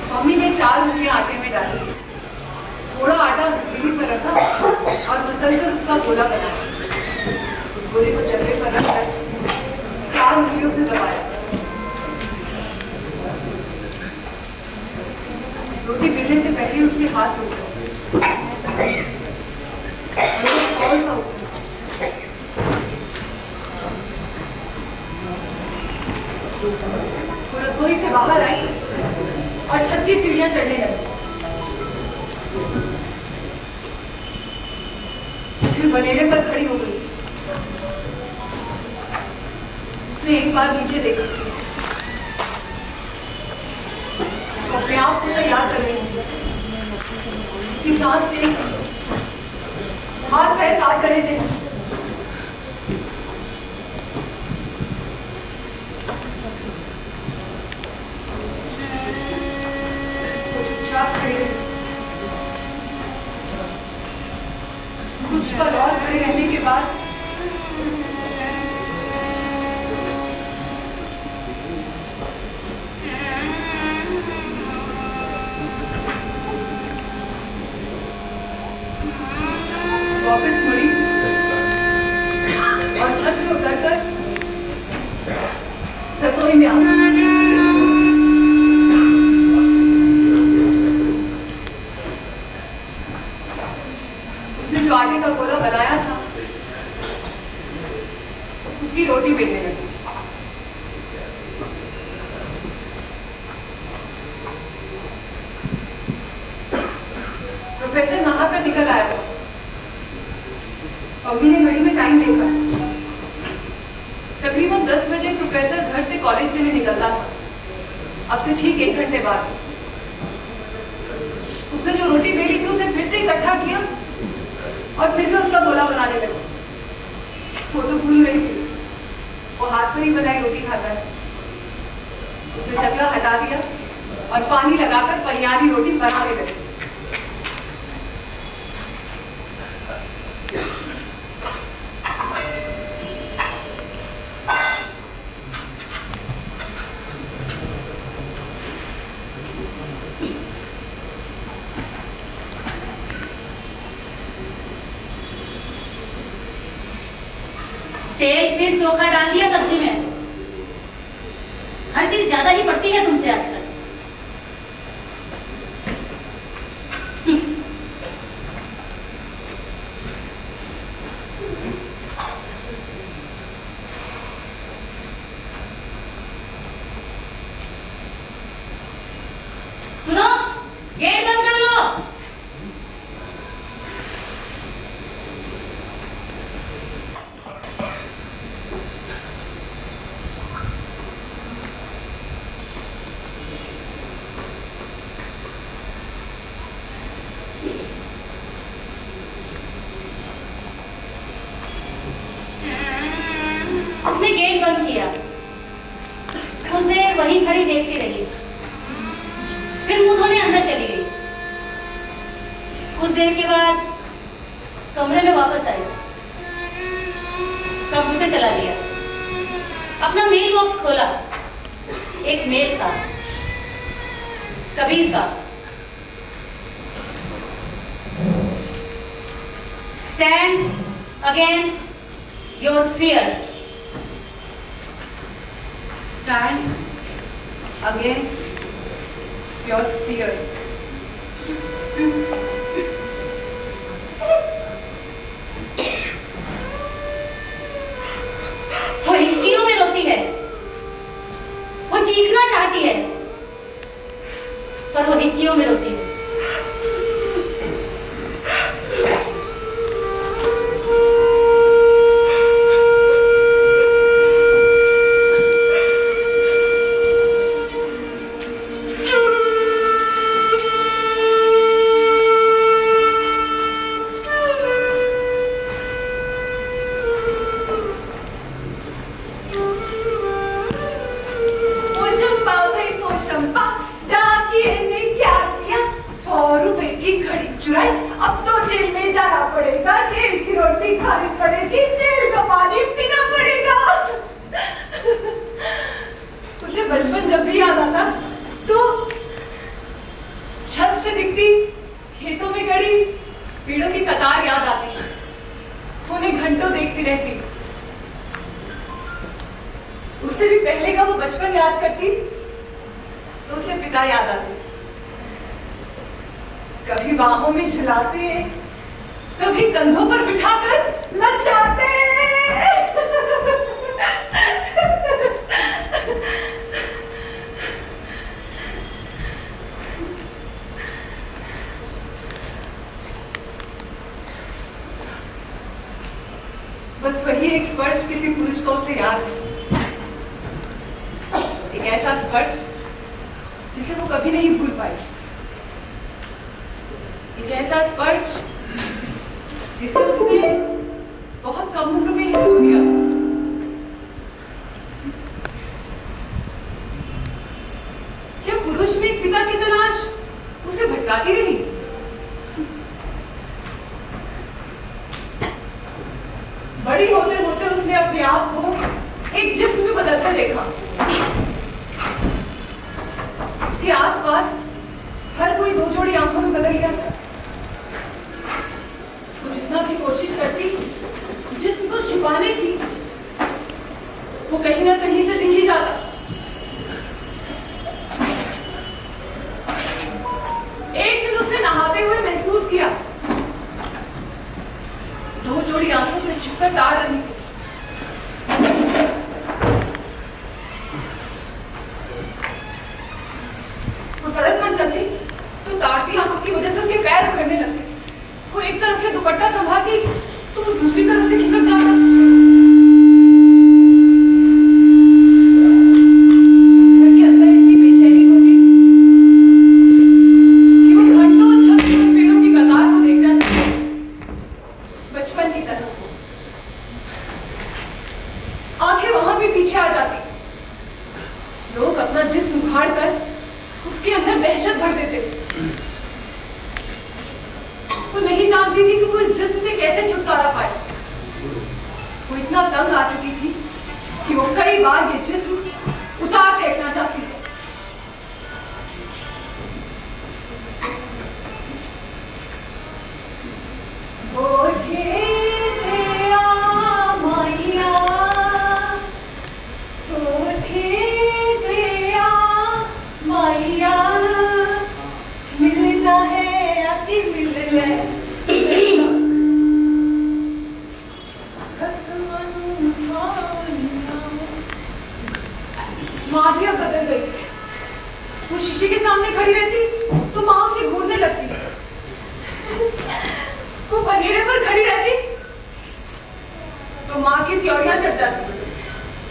Mummy ने 4 रोटियां आटे में डाली, थोड़ा आटा हथेली पर रखा और मसलकर उसका गोला बनाया। उस गोले को चक्के पर रखकर 4 उंगलियों से दबाया। रोटी बेलने से पहले उसके हाथ रुक गए और सा उठा। वो रसोई से बाहर आई और 6 की सीढ़ियां चढ़ने लगी। फिर बनेरे पर खड़ी हो गई। उसने एक बार नीचे देखा, अपने आप को तैयार कर रही थी। उसकी सांस तेज थी, हाथ पैर काट रहे थे। कुछ पल और खड़े रहने के बाद वापस मुड़ी और छत से उतरकर रसोई में आ गई। जो आटे का गोला बनाया था उसकी रोटी बेलने लगी। प्रोफेसर नहाकर निकल आया था। मम्मी ने घड़ी में टाइम देखा। तकरीबन 10 बजे प्रोफेसर घर से कॉलेज के लिए निकलता था। अब से ठीक 1 घंटे बाद उसने जो रोटी बेली थी उसे फिर से इकट्ठा किया और फिर से उसका गोला बनाने लगा। वो तो भूल गई थी वो हाथ पर ही बनाई रोटी खाता है। उसने चकला हटा दिया और पानी लगाकर पनियारी रोटी बनाने लगी। तेल फिर चोखा डाल दिया सब्जी में। हर चीज ज्यादा ही पड़ती है तुमसे आजकल। सुनो, गेट बंद कर लो। उसने गेट बंद किया। कुछ देर वहीं खड़ी देखती रही, फिर मुंह धोने अंदर चली गई। कुछ देर के बाद कमरे में वापस आई, कंप्यूटर चला लिया, अपना मेल बॉक्स खोला। एक मेल था कबीर का। Stand against your fear. Stand against your fear. वो हिचकियों में रोती है, वो चीखना चाहती है, पर वो हिचकियों में रोती है। रोटी खानी पड़ेगी, जेल का पानी पीना पड़ेगा। उसे बचपन जब भी याद आता तो छत से दिखती खेतों में खड़ी पेड़ों की कतार याद आती, उन्हें घंटों देखती रहती। उससे भी पहले का वो बचपन याद करती तो उसे पिता याद आते, कभी बाहों में झुलाते, कभी कंधों पर बिठाकर नचाते। बस वही एक स्पर्श किसी पुरुष को उसे याद है, एक ऐसा स्पर्श जिसे वो कभी नहीं भूल पाई, एक ऐसा स्पर्श जिसे उसने बहुत कम उम्र में ही खो दिया। क्या पुरुष में एक पिता की तलाश उसे भटकाती रही? बड़ी होते होते उसने अपने आप को एक जिस्म में बदलते देखा। उसके आसपास हर कोई दो जोड़ी आंखों में बदल गया था। वो जितना भी कोशिश करती जिस्म को छिपाने की, वो कहीं ना कहीं से दिख ही जाता। एक दिन उसे नहाते हुए महसूस किया दो जोड़ी आंखों से छिपकर ताड़ रही थी। वो सड़क पर चलती तो ताड़ती आंखों की वजह से उसके पैर उखड़ने लगते। वो एक तरफ से दुपट्टा संभालती तो वो दूसरी तरफ से खिसक जाता। घर के अंदर इतनी बेचैनी होती कि वो घंटों छत पर पेड़ों की कतार को देखना चाहती, बचपन की तरह। आंखें वहां भी पीछे आ जाती। लोग अपना जिस्म उखाड़ कर उसके अंदर दहशत भर देते। वो नहीं जानती थी कि वो इस जिस्म से कैसे छुटकारा पाए। वो इतना तंग आ चुकी थी कि वो कई बार ये जिस्म उतार फेंकना चाहती थी। माँ भी अब बदल गई। वो शीशे के सामने खड़ी रहती तो माँ उसे घूरने लगती। वो पनीरे पर खड़ी रहती तो माँ की त्योरियां चढ़ जाती।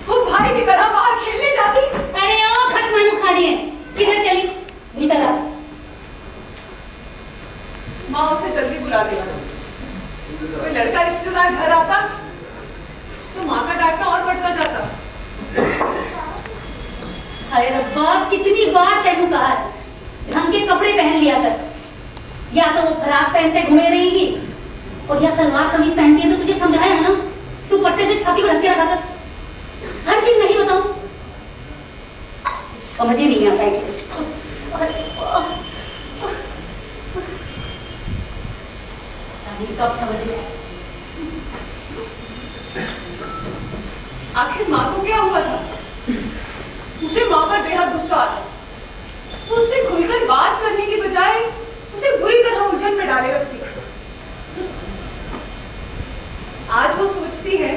वो भाई की तरह बाहर खेलने जाती। अरे ओ खसमानू खाड़ी है, किधर चली? भीतर आ। माँ उसे जल्दी बुला देगा। कोई लड़का रिश्तेदार घर आता तो माँ का डांटना और बढ़ता जाता। अरे रब्बा, कितनी बार तेनू कहा है ढंग के कपड़े पहन लिया कर। या तो वो फ्राक पहनते घूमे रहेगी और या सलवार कमीज पहनती है। तो तुझे समझाया है ना, तू पट्टे से छाती को ढक के रखा कर। हर चीज नहीं बताऊं, समझ ही नहीं आता है। कब समझ गया? आखिर माँ को क्या हुआ था? उसे माँ पर बेहद गुस्सा आता। वो उससे खुलकर बात करने की बजाय उसे बुरी तरह उलझन में डाले रखती। आज वो सोचती है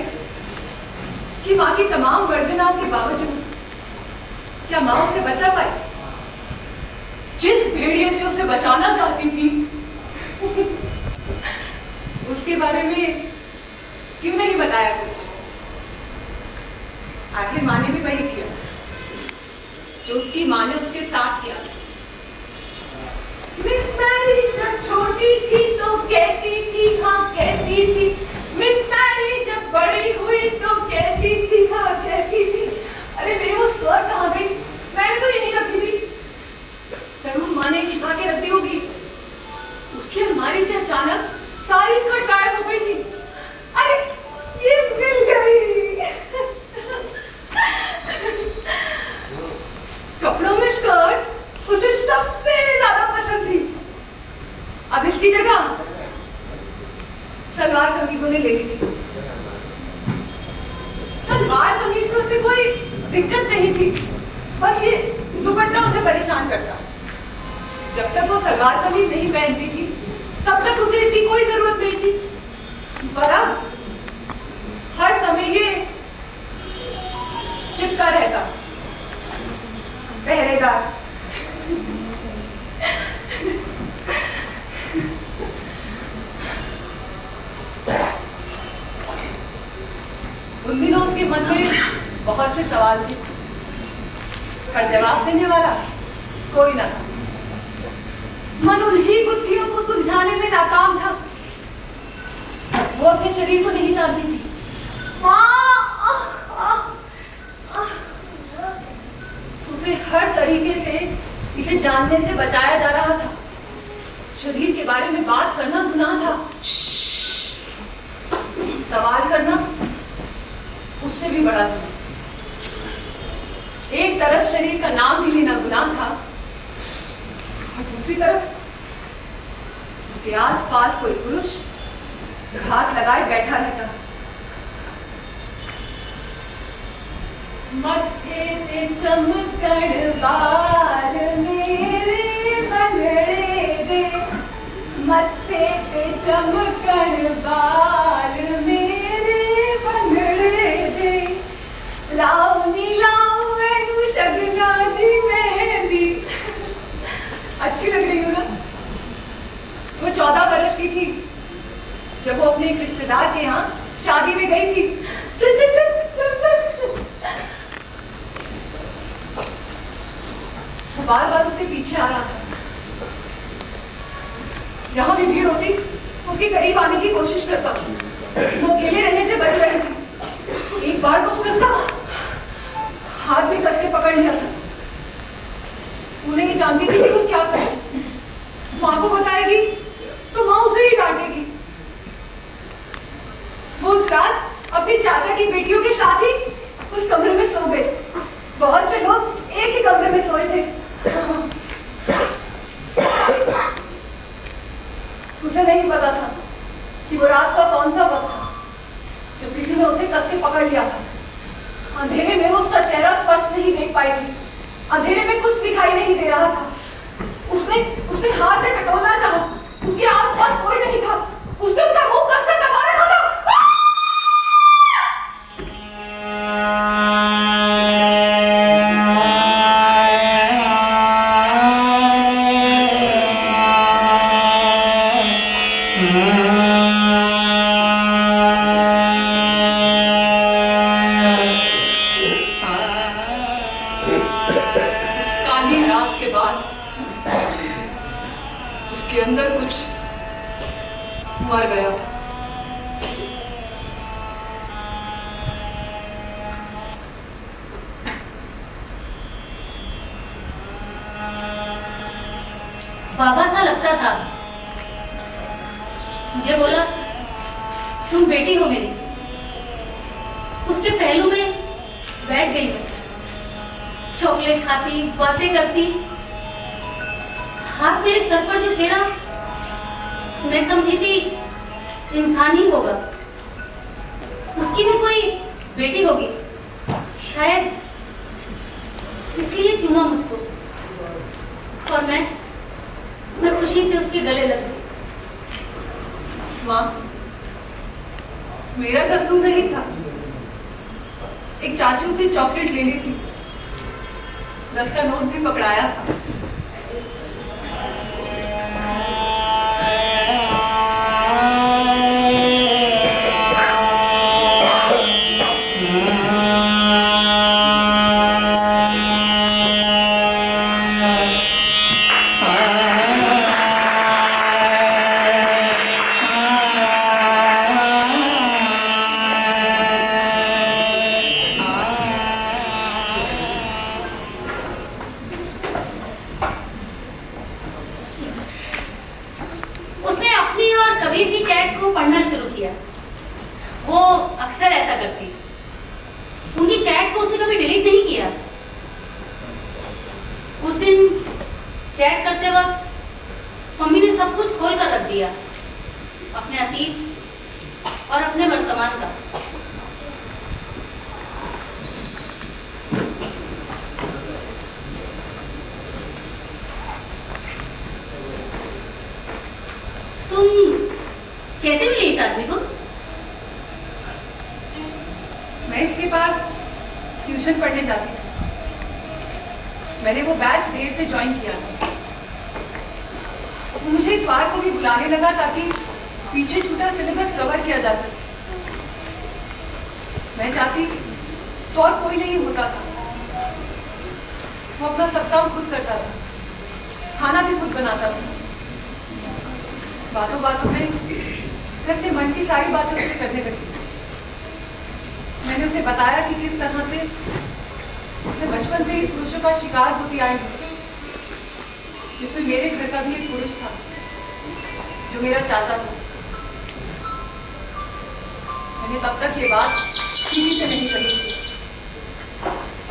कि माँ की तमाम वर्जनाओं के बावजूद क्या माँ उसे बचा पाई? जिस भेड़िए से उसे बचाना चाहती थी उसके बारे में क्यों नहीं बताया कुछ? आखिर माँ ने भी वही किया जो उसकी माँ ने उसके साथ किया। मिस मैरी जब छोटी थी तो कहती थी, हाँ कहती थी। मिस मैरी जब बड़ी हुई तो कहती थी, हाँ कहती थी। अरे मेरी वो स्कर्ट कहाँ गई? मैंने तो यहीं रखी थी। जरूर माँ ने छिपा के रख दी होगी। उसकी अलमारी से अचानक सारी स्कर्ट गायब हो गई थी। थी। सलवार कमीज में उसे कोई दिक्कत नहीं थी, बस ये दुपट्टा उसे परेशान करता। जब तक वो सलवार कमीज नहीं पहनती थी तब तक उसे इसकी कोई जरूरत नहीं थी, पर अब हर समय ये चिपका रहता। पहरेदार उन दिनों उसके मन में बहुत से सवाल थे, पर जवाब देने वाला कोई ना था। मन उलझी गुत्थियों को सुलझाने में नाकाम था। वो अपने शरीर को नहीं जानती थी। उसे हर तरीके से इसे जानने से बचाया जा रहा था। शरीर के बारे में बात करना गुनाह था, सवाल करना उससे भी बड़ा था। एक तरफ शरीर का नाम भी लेना गुनाह था और दूसरी तरफ उसके आसपास कोई पुरुष हाथ लगाए बैठा रहता। मत्थे ते चमकण बाल मेरे बनड़े दे, मत्थे ते चमकण बाल मेरे बनड़े दे, लाओ नी लाओ मैनू शगना दी मेहंदी। अच्छी लग रही हो ना? वो 14 वर्ष की थी जब वो अपने एक रिश्तेदार के यहाँ शादी में गई थी। चल चल चल चल चल। वो बार बार उसके पीछे आ रहा था। जहां भी भीड़ होती उसके करीब आने की कोशिश करता। वो अकेले रहने से बच रहे थे। एक बार तो उसने उसका हाथ भी कस के पकड़ लिया था। वो नहीं जानती थी कि वो क्या करे। माँ को बताएगी तो माँ उसे ही डांटेगी। वो उस रात अपनी चाचा की बेटियों के साथ ही उस कमरे में सो गए। बहुत से लोग एक ही कमरे में सोए थे। उसे नहीं पता था कि वो रात का कौन सा वक्त था जब किसी ने उसे कस के पकड़ लिया था। अंधेरे में वो उसका चेहरा स्पष्ट नहीं देख पाई थी। अंधेरे में कुछ दिखाई नहीं दे रहा था। उसने हाथ से टटोलना चाहा, उसके आसपास कोई नहीं था। उसने उसका मुंह कसकर दबा रखा था। उस काली रात के बाद उसके अंदर कुछ मर गया था। बाबा सा लगता था। मुझे बोला तुम बेटी हो मेरी। उसके पहलू में बैठ गई मैं। चॉकलेट खाती, बातें करती। हाथ मेरे सर पर जो फेरा, मैं समझी थी इंसान ही होगा। उसकी भी कोई बेटी होगी शायद, इसलिए चूमा मुझको। और मैं खुशी से उसके गले लग गई। माँ, मेरा कसूर नहीं था। एक चाचू से चॉकलेट ले ली थी, 10 का नोट भी पकड़ाया था। पढ़ना शुरू किया। वो अक्सर ऐसा करती। उनकी चैट को उसने कभी डिलीट नहीं किया। उस दिन चैट करते वक्त मम्मी ने सब कुछ खोल कर रख दिया। अपने अतीत, और अपने वर्तमान का। तुम कैसे मिले इस आदमी को? मैं इसके पास ट्यूशन पढ़ने जाती थी। मैंने वो बैच देर से ज्वाइन किया था। वो मुझे इतवार को भी बुलाने लगा ताकि पीछे छूटा सिलेबस कवर किया जा सके। मैं जाती तो और कोई नहीं होता था। वो अपना सब काम खुद करता था, खाना भी खुद बनाता था। बातों बातों में मैं अपने मन की सारी बातें उससे करने लगी। मैंने उसे बताया कि किस तरह से मैं बचपन से ही पुरुषों का शिकार होती आई हूँ, जिसमें मेरे घर का भी एक पुरुष था जो मेरा चाचा था। मैंने तब तक ये बात किसी से नहीं कही थी।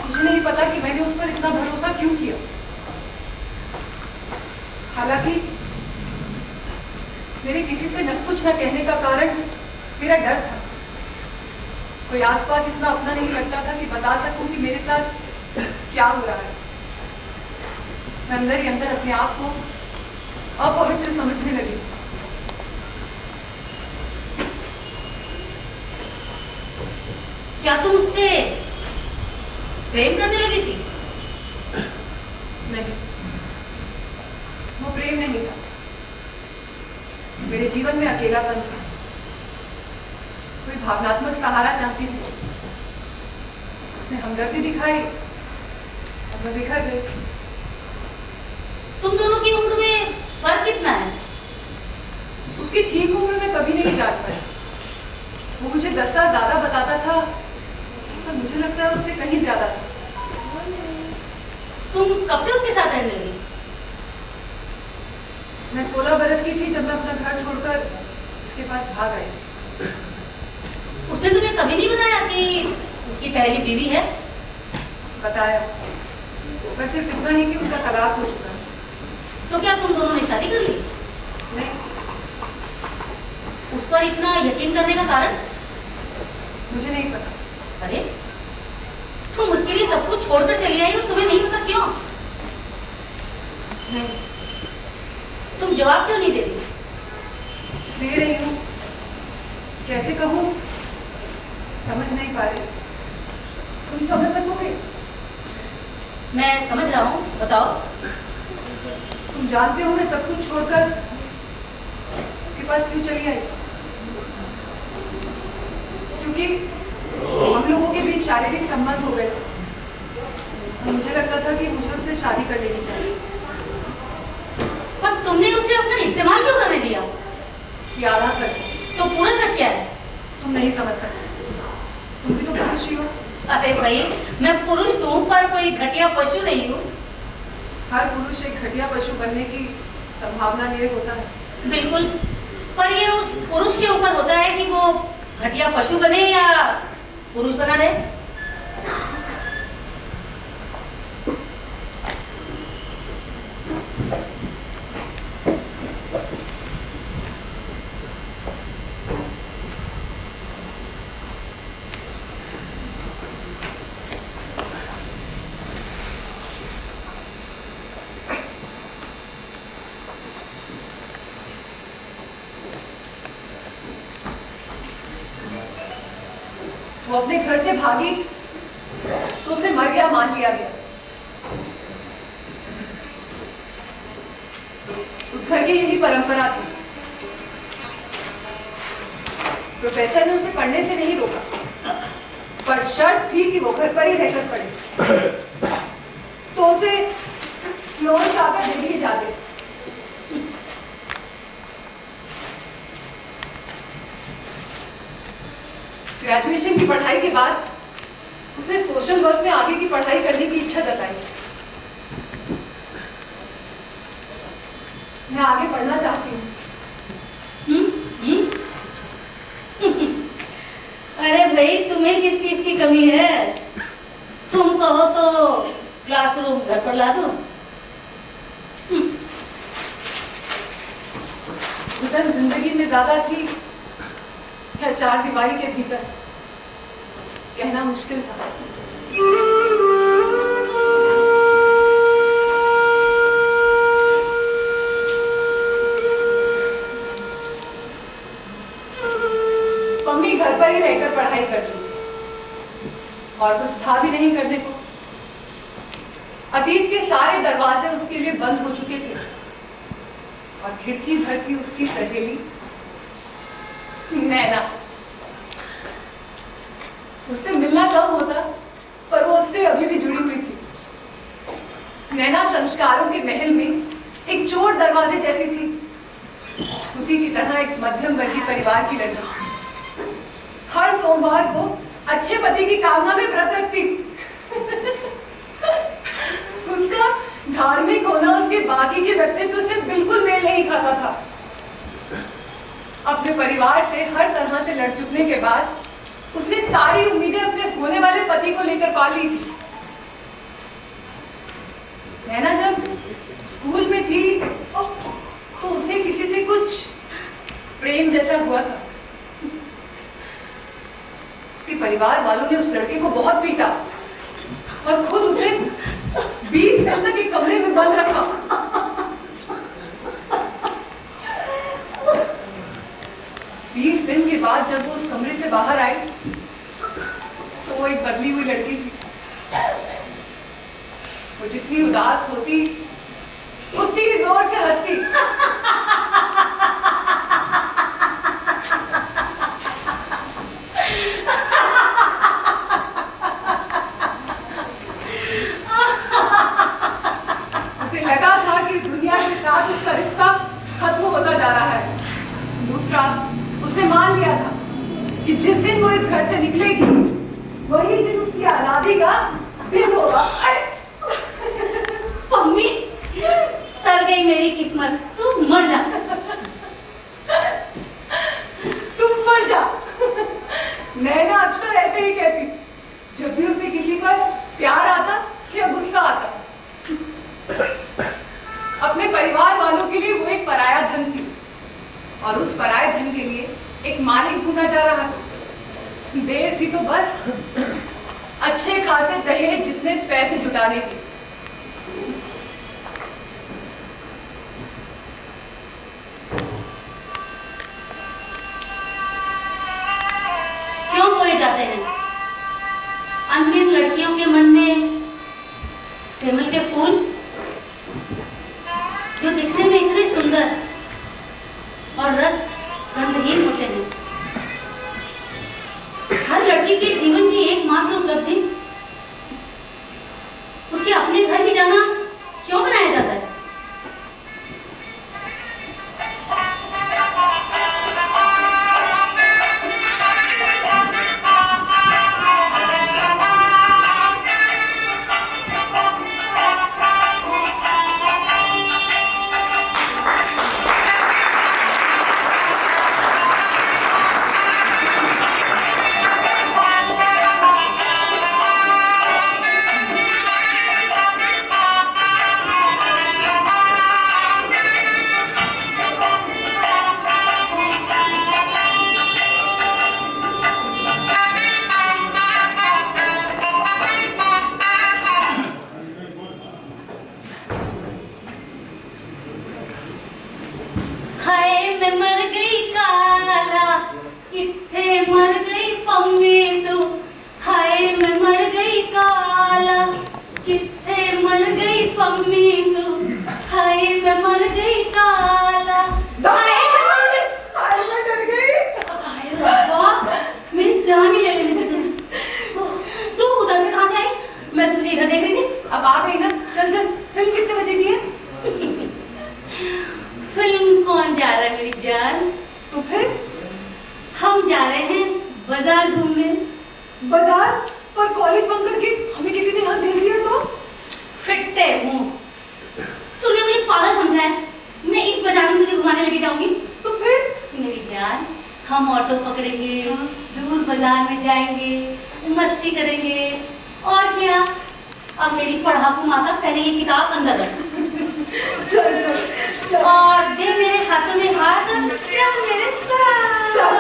मुझे नहीं पता कि मैंने उस पर इतना भरोसा क्यों किया। हालांकि मेरे किसी से कुछ न कहने का कारण मेरा डर था। कोई आसपास इतना अपना नहीं लगता था कि बता सकूं कि मेरे साथ क्या हो रहा है। मैं अंदर ही अंदर अपने आप को अपवित्र समझने लगी। क्या तुम उससे प्रेम करने लगी थी? नहीं, वो प्रेम नहीं था। मेरे जीवन में अकेलापन था। कोई भावनात्मक सहारा चाहती थी। उसने हमदर्दी दिखाई और मैं बिखर गई। तुम दोनों की उम्र में फर्क कितना है? उसकी ठीक उम्र में कभी नहीं जान पाई। वो मुझे 10 साल ज्यादा बताता था, पर मुझे लगता है उससे कहीं ज्यादा था। तुम कब से उसके साथ रहने लगी? मैं 16 बरस की थी जब मैं अपना घर छोड़कर इसके पास भाग आई। उसने तुम्हें कभी नहीं बताया कि उसकी पहली बीवी है? बताया, पर सिर्फ इतना ही कि उसका तलाक हो चुका है। तो क्या तुम दोनों ने शादी कर ली? नहीं, उस पर इतना यकीन करने का कारण? मुझे नहीं पता। अरे तुम उसके लिए सब कुछ छोड़कर चली आई और तुम्हें नहीं पता क्यों? नहीं, तुम जवाब क्यों नहीं देती? दे रही हूँ, कैसे कहूँ, समझ नहीं पा रही। तुम समझ सकोगे? मैं समझ रहा हूँ, बताओ। तुम जानते हो मैं सब कुछ छोड़कर उसके पास क्यों चली आई? क्योंकि हम लोगों के बीच शारीरिक संबंध हो गए थे। मुझे लगता था कि मुझे उससे शादी कर लेनी चाहिए। पर तुमने उसे अपना इस्तेमाल क्यों करने दिया? ये आधा सच है। तो पूरा सच क्या है? तुम नहीं समझ सकते। तुम भी तो पुरुष ही हो। अरे भाई, मैं पुरुष तो हूँ पर कोई घटिया पशु नहीं हूँ। हर पुरुष एक घटिया पशु बनने की संभावना लिए होता है। बिल्कुल, पर ये उस पुरुष के ऊपर होता है कि वो घटिया पशु बने या पुरुष बना रहे। वो अपने घर से भागी तो उसे मर गया मान लिया गया। उस घर की यही परंपरा थी। प्रोफेसर ने उसे पढ़ने से नहीं रोका, पर शर्त थी कि वो घर पर ही रहकर पढ़े। तो उसे फ्लोरेंस आकर दिल्ली ही जाते। ग्रेजुएशन की पढ़ाई के बाद उसने सोशल वर्क में आगे की पढ़ाई करने की इच्छा जताई। मैं आगे पढ़ना चाहती हूँ। अरे भाई, तुम्हें किस चीज की कमी है? तुम कहो तो क्लासरूम घर पर ला दो। घुटन जिंदगी में ज्यादा थी या चार दीवारी के भीतर कहना मुश्किल था। मम्मी घर पर ही रहकर पढ़ाई करती और कुछ था भी नहीं करने को। अतीत के सारे दरवाजे उसके लिए बंद हो चुके थे और खिड़की भर थी उसकी सहेली नैना। उससे मिलना कम होता पर वो उससे अभी भी जुड़ी हुई थी। नैना संस्कारों के महल में एक चोर दरवाजे जैसी थी, उसी की तरह एक मध्यम वर्गीय परिवार की लड़की। हर सोमवार को अच्छे पति की कामना में व्रत रखती। उसका धार्मिक होना उसके बाकी के व्यक्तित्व से बिल्कुल मेल नहीं खाता था। अपने परिवार से हर तरह से लड़ चुकने के बाद उसने सारी उम्मीदें अपने होने वाले पति को लेकर पा ली थी। नैना जब स्कूल में थी तो उसे किसी से कुछ प्रेम जैसा हुआ था। उसके परिवार वालों ने उस लड़के को बहुत पीटा और खुद उसे 20 दिन तक एक कमरे में बंद रखा। 20 दिन के बाद जब वो उस कमरे से बाहर आई तो वो एक बदली हुई लड़की थी। वो जितनी उदास होती उतनी ही जोर से हंसती। उसे लगा था कि दुनिया के साथ उसका रिश्ता खत्म होता जा रहा है। दूसरा, उसने मान लिया था कि जिस दिन वो इस घर से निकलेगी वही दिन उसकी आजादी का दिन होगा। मम्मी, तर गई मेरी किस्मत, तू मर जा। तुम मर जा। नैना अक्सर ऐसे ही कहती जब भी उसे किसी पर प्यार आता या गुस्सा आता। अपने परिवार वालों के लिए वो एक पराया धन थी और उस पराये धन के लिए एक मालिक ढूंढा जा रहा था। देर थी तो बस अच्छे खासे दहेज जितने पैसे जुटाने की। क्यों बोए जाते हैं अनगिन लड़कियों के मन में सेमल के फूल, जो दिखने में इतने सुंदर और रस गंधहीन होते हैं। हर लड़की के जीवन की एकमात्र उपलब्धि उसके अपने घर ही जाना क्यों बनाया जाता है? अब आ गई ना, चल चल। फिल्म कितने बजे की है? फिल्म कौन जा रहा है मेरी जान? तो फिर हम जा रहे हैं बाजार घूमने। बाजार? पर कॉलेज बंद करके हमें किसी ने यहाँ देख लिया तो? फिट्टे मुंह, तूने मुझे पागल समझा है? मैं इस बाजार में तुझे घुमाने लेके जाऊंगी। तो फिर मेरी जान, हम ऑटो पकड़ेंगे, दूर बाजार में जाएंगे, मस्ती करेंगे और क्या। अब मेरी पढ़ाकू माता, पहले ये किताब अंदर रख। चल चल चल। और दे मेरे हाथों में हाथ, चल मेरे साथ। चल।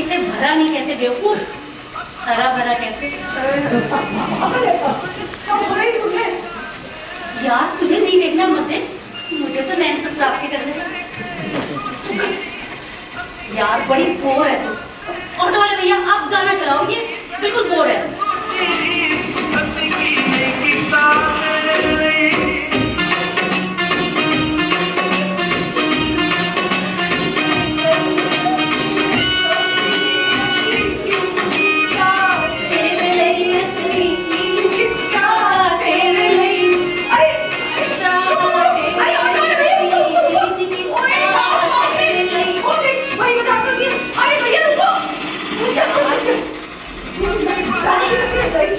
इसे भरा नहीं कहते बेवकूफ, हरा भरा कहते। सब हो रही तुमने। यार तुझे नहीं देखना मत दे, मुझे तो नैन सब प्राप्ति करने। यार बड़ी बोर है तू। ऑटो वाले भैया आप गाना चलाओ, ये बिल्कुल बोर है।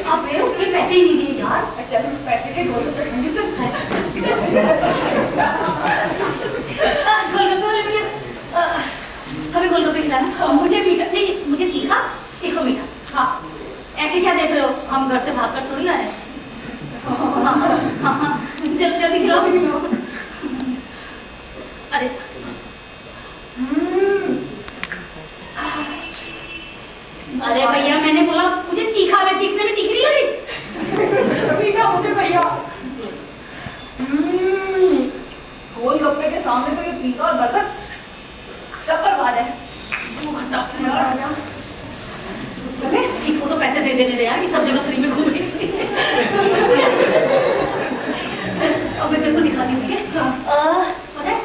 अबे उसके पैसे ही नहीं दिए यार। चल उस पैसे के गोलगप्पे खाएंगे। चल गोलगप्पे वाले भैया हमें गोलगप्पे खिलाना। मुझे मीठा नहीं, मुझे तीखा, इसको मीठा। हाँ ऐसे क्या देख रहे हो, हम घर से भागकर थोड़ी आए। जल्दी जल्दी खिलाओ। अरे अरे भैया मैंने बोला मुझे तीखा, मैं तीखने में दिख रही है। मीठा मुझे भैया। गोलगप्पे के सामने तो ये पीका और बरगद सब बर्बाद है। इसको तो पैसे दे देने यार, कि सब जगह फ्री में घूमे। अब मैं तेरे को दिखाती हूँ, ठीक है? पता है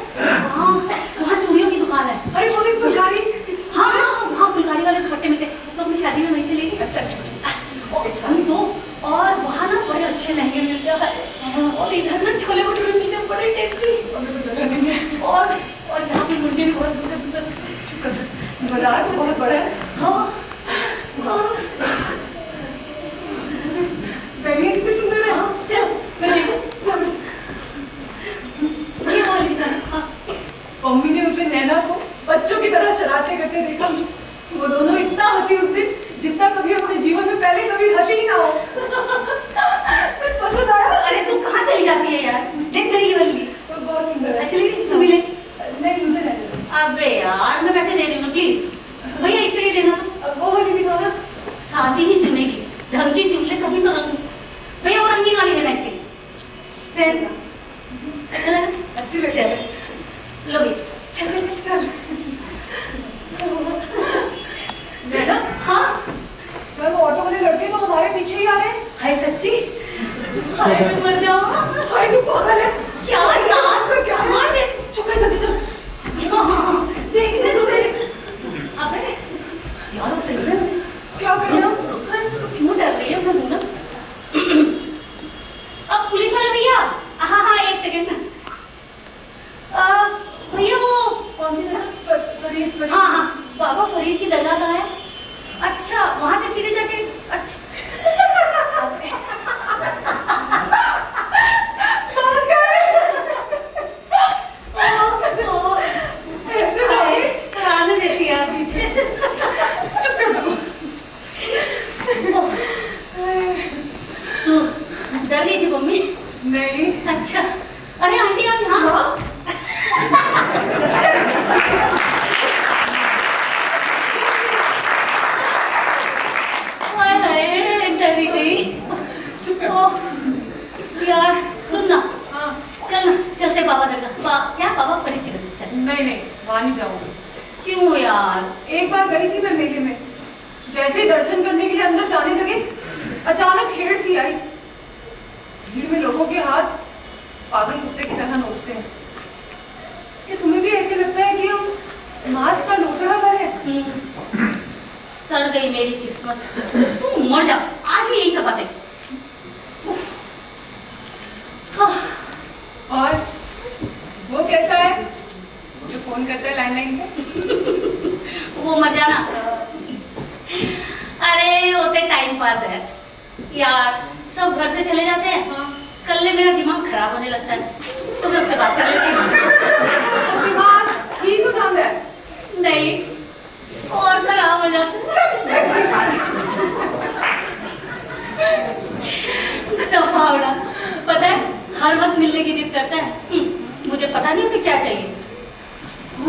वहाँ चूड़ियों की दुकान है। अरे वो भी फुलकारी। हाँ वहाँ फुलकारी वाले दुपट्टे मिलते, तो अपनी शादी में वहीं से लेंगे। अच्छा तो और वहाँ ना बड़े अच्छे लहंगे मिलते हैं, और इधर ना छोले भटूरे मिलते हैं बड़े टेस्टी। और यहाँ पे मुर्गे भी बहुत सुंदर सुंदर। बाजार तो बहुत बड़ा है। हाँ पहले कितने सुंदर है। हाँ चल मैं देखूं। ये वाली हाँ मम्मी ने उसे नैना को बच्चों की तरह शरारतें करते देखा। वो दोनों इतना हंसी उस दिन जितना कभी अपने जीवन में पहले कभी हंसी ही ना हो। पसंद आया। अरे तू कहाँ चली जाती है यार, देख मेरी ये वाली तो बहुत सुंदर है। अच्छी लगी, तू भी ले। नहीं मुझे नहीं। अबे यार मैं पैसे दे रही हूँ प्लीज भैया, इसके लिए देना। अब वो वाली दिखाओ ना। शादी ही चुनेगी, ढंग की चुन ले तभी तो रंग। भैया वो रंगीन वाली देना इसके लिए। फिर अच्छा लगा? अच्छी लगी। लो भी। चल चल चल चल। मैडम हाँ मैं वो ऑटो वाले लड़के तो हमारे पीछे ही आ रहे हैं। हाय सच्ची, हाय मैं मर जाऊँ। हाय तू पागल है क्या यार, क्या मार दे। चुप कर जल्दी चल। देखने तुझे। अबे यार वो सही है। क्या कर रहे हो? क्यों डर रही है अपना? अब पुलिस वाले भैया, हाँ एक सेकंड में। भैया वो कौन सी दरगाह? हाँ बाबा फरीद की दरगाह कहाँ है? अच्छा वहाँ से सीधे जाके। अच्छा कराने देती है आप पीछे। चुप कर दो। तू डर गई थी मम्मी? नहीं। अच्छा अरे आंटी आप यहाँ। डर गई। यार सुन ना, चल ना चलते बाबा दरगाह। क्या बाबा फरीद की दरगाह? चल। नहीं वहाँ नहीं जाऊँगी। क्यों यार? एक बार गई थी मैं मेले में, जैसे ही दर्शन करने के लिए अंदर जाने लगे अचानक हेड़ सी आई। भीड़ में लोगों के हाथ पागल कुत्ते की तरह नोचते हैं। क्या तुम्हें भी ऐसे लगता है कि हम मांस का लोकड़ा भरे? तर गई मेरी किस्मत, तू मर जा। आज भी यही सब बातें। और वो कैसा है जो फोन करता है लैंडलाइन पे? वो मर जाना। अरे होते टाइम पास है यार, सब घर से चले जाते हैं। कल मेरा दिमाग खराब होने लगता है, तो मैं उससे बात कर लेती हूँ। दिमाग ठीक हो जाता है? नहीं और खराब हो जाता है। पता है हर वक्त मिलने की जिद करता है। मुझे पता नहीं उसे क्या चाहिए।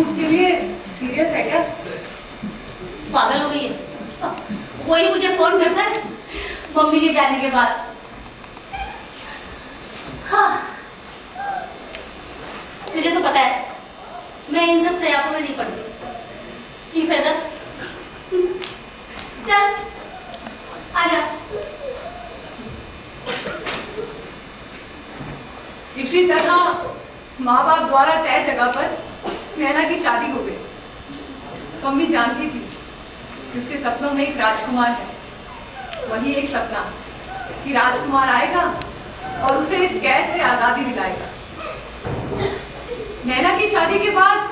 उसके लिए सीरियस है क्या? पागल फोन करता है मम्मी के जाने के बाद। हाँ, तुझे तो पता है मैं इन सब सयापों में नहीं पड़ती। की फायदा, चल आजा। इसी तरह माँ बाप द्वारा तय जगह पर नैना की शादी हो गई। मम्मी जानती थी कि उसके सपनों में एक राजकुमार है। वही एक सपना कि राजकुमार आएगा और उसे इस कैद से आजादी दिलाएगा। नैना की शादी के बाद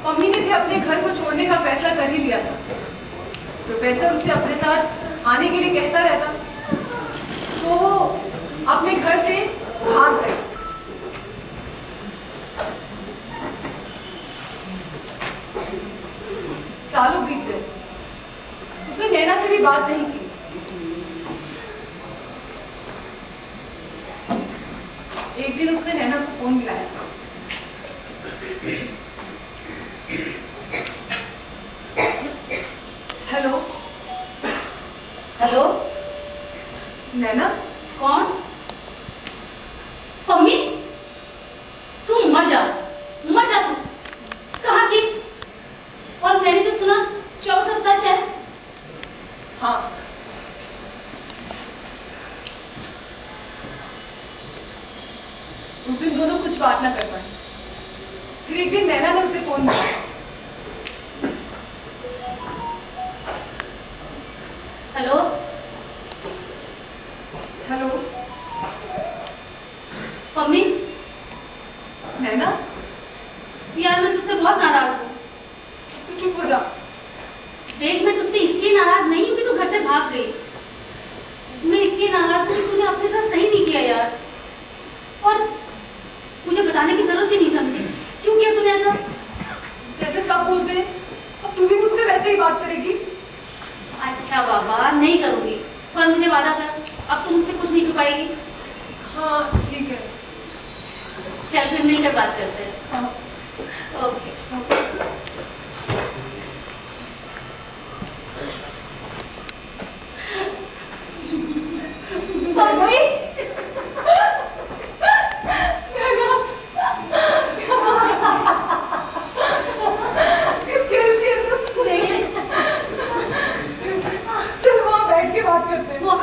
मम्मी ने भी अपने घर को छोड़ने का फैसला कर ही लिया था। प्रोफेसर उसे अपने साथ आने के लिए कहता रहता, तो वो अपने घर से भाग गई। सालों बीत गए, उसने नैना से भी बात नहीं की। एक दिन उसने नैना को फोन मिलाया। हेलो। हेलो, नैना? कौन? मम्मी, तू मर जा तू। कहाँ थी? और मैंने जो सुना क्या वो सब सच है? हाँ, उस दिन दोनों कुछ बात ना कर पाए। फिर एक दिन नैना ने उसे फोन किया। हेलो। हेलो। मम्मी, नैना, यार मैं तुझसे बहुत नाराज हूँ। तू चुप हो जा। देख, मैं तुझसे इसलिए नाराज नहीं हूँ कि तू घर से भाग गई। मैं इसलिए नाराज हूँ कि तूने अपने साथ सही नहीं किया यार। और मुझे बताने की जरूरत ही नहीं समझी क्यों किया तूने ऐसा। जैसे सब बोलते हैं, अब तू भी मुझसे वैसे ही बात करेगी। अच्छा बाबा, नहीं करूँगी, पर मुझे वादा कर अब तू मुझसे कुछ नहीं छुपाएगी। हाँ ठीक है। चल फिर मिलकर बात करते हैं। हाँ ओके। मम्मी, चल वहाँ बैठ के बात करते हैं। बोल।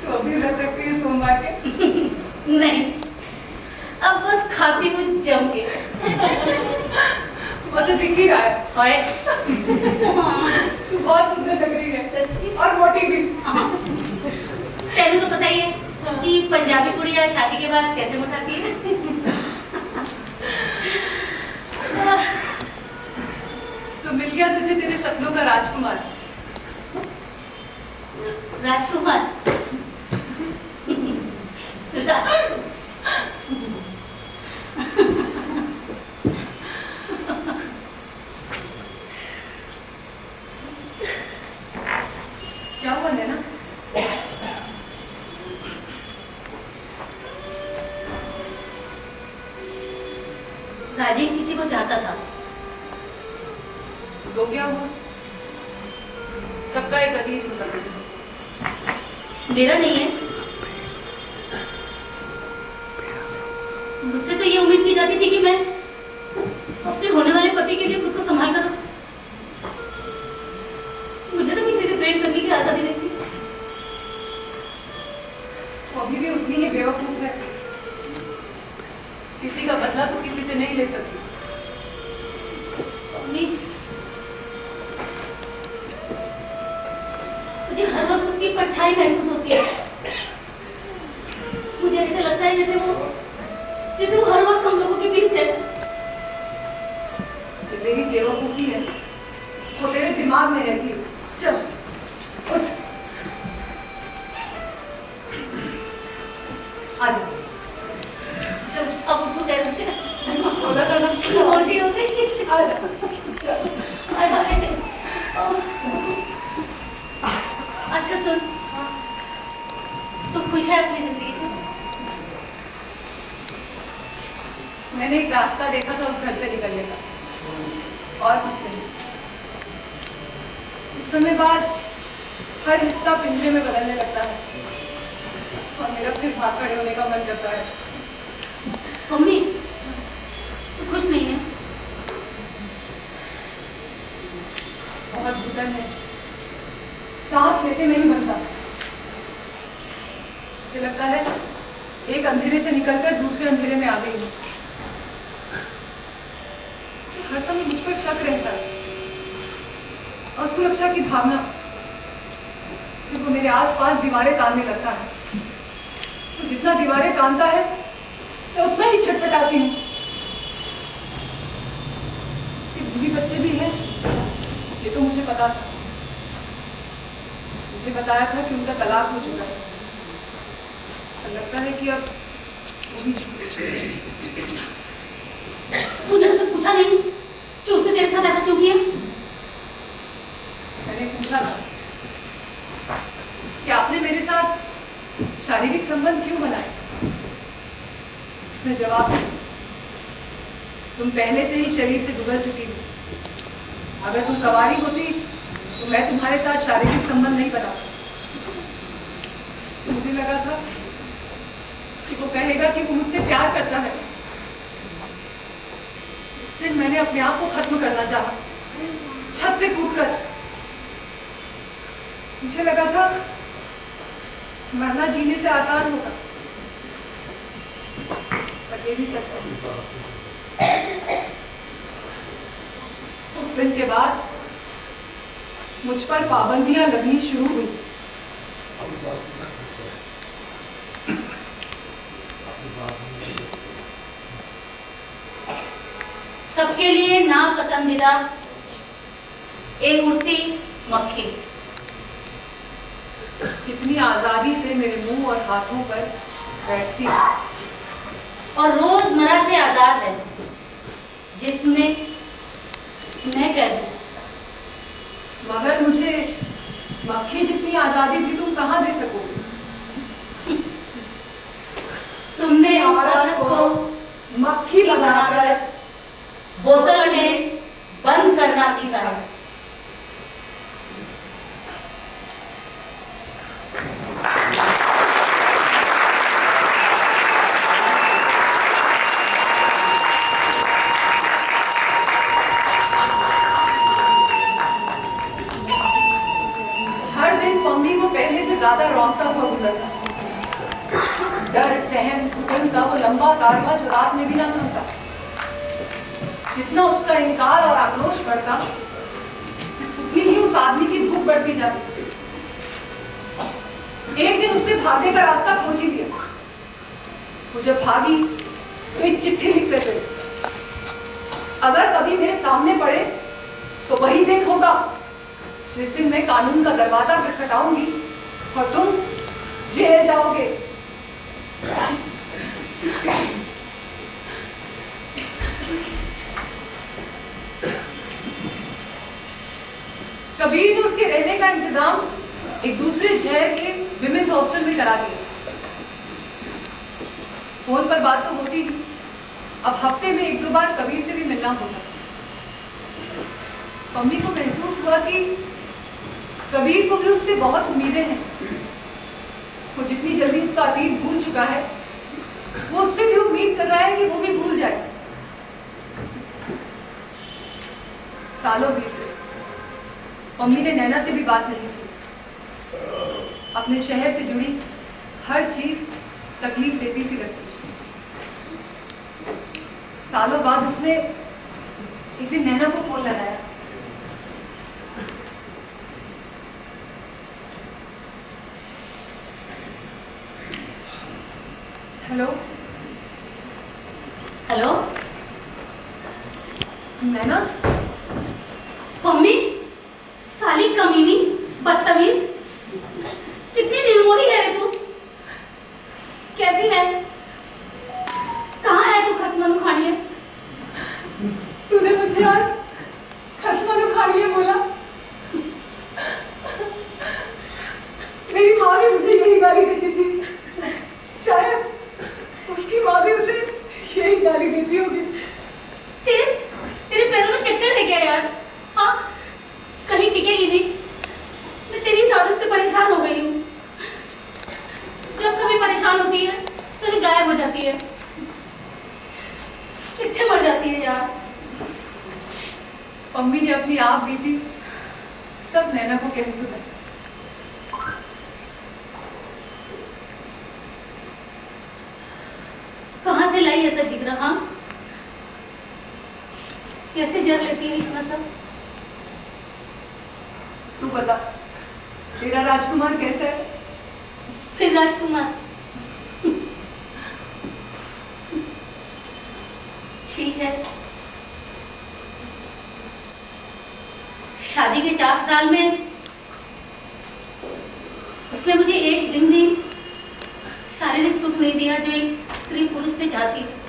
तो अभी रह सकती है सोमवार के? नहीं, अब बस खाती हूँ जम के। वो तो दिख ही रहा है। हाय, तू बहुत सुंदर लग रही है सच्ची? और मोटी भी। तेरे तो पता ही है कि पंजाबी कुड़िया शादी के बाद कैसे उठाती है। तो मिल गया तुझे तेरे सपनों का राजकुमार। राजकुमार। क्या हुआ नैना? राजीव किसी को चाहता था। तो क्या हुआ? सबका एक अतीत होता है। मेरा नहीं है। मुझसे तो ये उम्मीद की जाती थी कि मैं अपने होने वाले पति के लिए खुद को संभाल कर रखूं। मुझे तो किसी से प्रेम करने की आजादी नहीं थी। वो अभी भी उतनी ही बेवकूफ है। किसी का बदला तो किसी से नहीं ले सकती। मम्मी, मुझे हर वक्त उसकी परछाई महसूस होती है। मुझे ऐसे लगता है जैसे वो हर वक्त हम लोगों के बीच है। ये मेरी बेवकूफी है, वो तेरे दिमाग में रहती है। चल उठ, आ जा। चल अब उठो कैसे? थोड़ा सा मोटी हो गई। आ जा। चल। अच्छा सुन, तू खुश है अपनी जिंदगी से? मैंने एक रास्ता देखा था उस घर से निकलने का, और कुछ नहीं। कुछ समय बाद हर रिश्ता पिंजरे में बदलने लगता है और मेरा फिर भाग खड़े होने का मन करता है। मम्मी तू खुश नहीं है? बहुत घुटन है, सांस लेते नहीं बनता। मुझे लगता है एक अंधेरे से निकलकर दूसरे अंधेरे में आ गई हूँ। हर समय मुझ पर शक रहता है, असुरक्षा की भावना, फिर वो मेरे आसपास दीवारें तानने लगता है। तो जितना दीवारें तानता है मैं उतना ही छटपटाती हूँ। उसके बीवी बच्चे भी हैं, ये तो मुझे पता था। मुझे बताया था कि उनका तलाक हो चुका है, और लगता है कि अब वो भी तूने उससे पूछा नहीं कि उसने तेरे साथ ऐसा क्यों किया? मैंने पूछा था कि आपने मेरे साथ शारीरिक संबंध क्यों बनाए। उसने जवाब दिया, तुम पहले से ही शरीर से गुजर चुकी हो। अगर तुम कवारी होती तो मैं तुम्हारे साथ शारीरिक संबंध नहीं बनाता। मुझे लगा था कि वो कहेगा कि वो मुझसे प्यार करता है। उस दिन मैंने अपने आप को खत्म करना चाहा, छत से कूदकर। मुझे लगा था मरना जीने से आसान होगा, पर ये भी सच है। उस दिन के बाद मुझ पर पाबंदियां लगनी शुरू हुई। सबके लिए नापसंदीदा एक उड़ती मक्खी कितनी आजादी से मेरे मुंह और हाथों पर बैठती है। और रोजमर्रा से आजाद है, जिसमें मैं कैद हूं। मगर मुझे मक्खी जितनी आजादी भी तुम कहाँ दे सकोगे। तुमने औरत को मक्खी बनाकर बोतल में बंद करना सीखा है। हर दिन मम्मी को पहले से ज्यादा रौंदता हुआ गुजरता। डर, सहम, घुटन का वो लंबा कारवां जो रात में भी ना थमता। जितना उसका इनकार और आक्रोश बढ़ता, उतनी ही उस आदमी की भूख बढ़ती जाती। एक दिन उसने भागने का रास्ता खोज ही दिया। वो जब भागी तो एक चिट्ठी लिख कर गई, अगर कभी मेरे सामने पड़े तो वही दिन होगा जिस दिन मैं कानून का दरवाजा खटखटाऊंगी और तुम जेल जाओगे। कबीर ने उसके रहने का इंतजाम एक दूसरे शहर के विमेंस हॉस्टल में करा दिया। फोन पर बात तो होती थी, अब हफ्ते में 1-2 बार कबीर से भी मिलना होता। मम्मी को महसूस हुआ कि कबीर को भी उससे बहुत उम्मीदें हैं। वो जितनी जल्दी उसका अतीत भूल चुका है, वो उससे भी उम्मीद कर रहा है कि वो भी भूल जाए। सालों बीत गए, मम्मी ने नैना से भी बात नहीं की। अपने शहर से जुड़ी हर चीज तकलीफ देती सी लगती। सालों बाद उसने एक दिन नैना को फोन लगाया। हेलो हेलो नैना, मम्मी, साली कमीनी, बदतमीज, कितनी निर्मोही है रे तू। कैसी है? कहाँ है तू खसमन उखाड़िए? तूने मुझे आज खसमन उखाड़िए बोला। मेरी माँ भी मुझे यही गाली देती थी, शायद उसकी माँ भी उसे यही गाली देती होगी। ही ऐसा जिगरा? हाँ, कैसे जर लेती है इतना सब? तू बता, तेरा राजकुमार कैसा है? फिर राजकुमार? ठीक है, शादी के 4 साल में उसने मुझे एक दिन भी शारीरिक सुख नहीं दिया जो एक स्त्री पुरुष से चाहती है।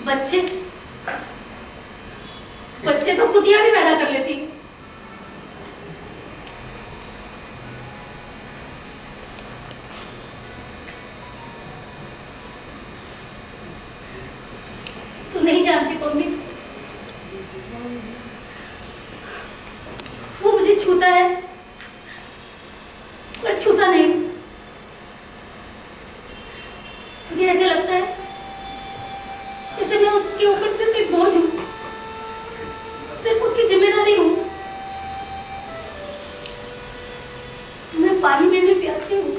बच्चे बच्चे तो कुतिया भी पैदा कर लेती है। तू नहीं जानती पम्मी, वो मुझे छूता है पर छूता नहीं। मुझे ऐसे लगता है जैसे मैं उसके ऊपर सिर्फ एक बोझ हूं, सिर्फ उसकी जिम्मेदारी हूं। मैं पानी में भी प्यासी हूं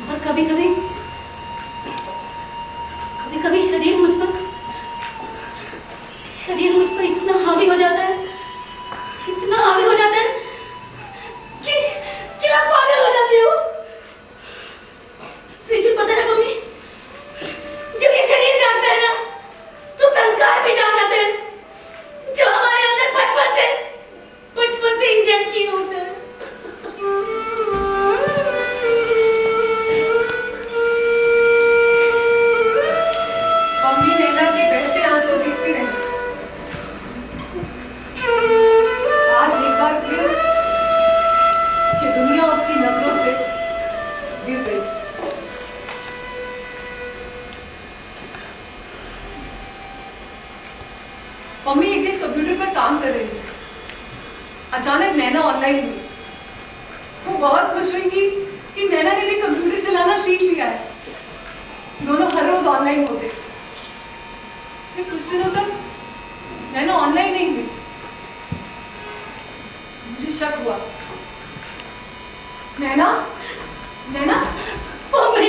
और कभी कभी शरीर मुझ पर इतना हावी हो जाता है, इतना हावी हो जाता है कि मैं पागल हो जाती हूँ। लेकिन पता है मम्मी, जब ये शरीर जागता है ना तो संस्कार भी जाग जाते हैं जो हमारे अंदर बचपन से इंजेक्ट किए होते हैं। मम्मी नैना के बहते आंसू देखती रही। आज एक बार फिर कि दुनिया उसकी नजरों से गिर गई। मम्मी एक दिन कंप्यूटर पर काम कर रही थी, अचानक नैना ऑनलाइन हुई। वो बहुत खुश हुई कि नैना ने भी कंप्यूटर चलाना सीख लिया है। दोनों हर रोज ऑनलाइन होते। कुछ दिनों तक नैना ऑनलाइन नहीं हुई। मुझे शक हुआ। नैना मम्मी,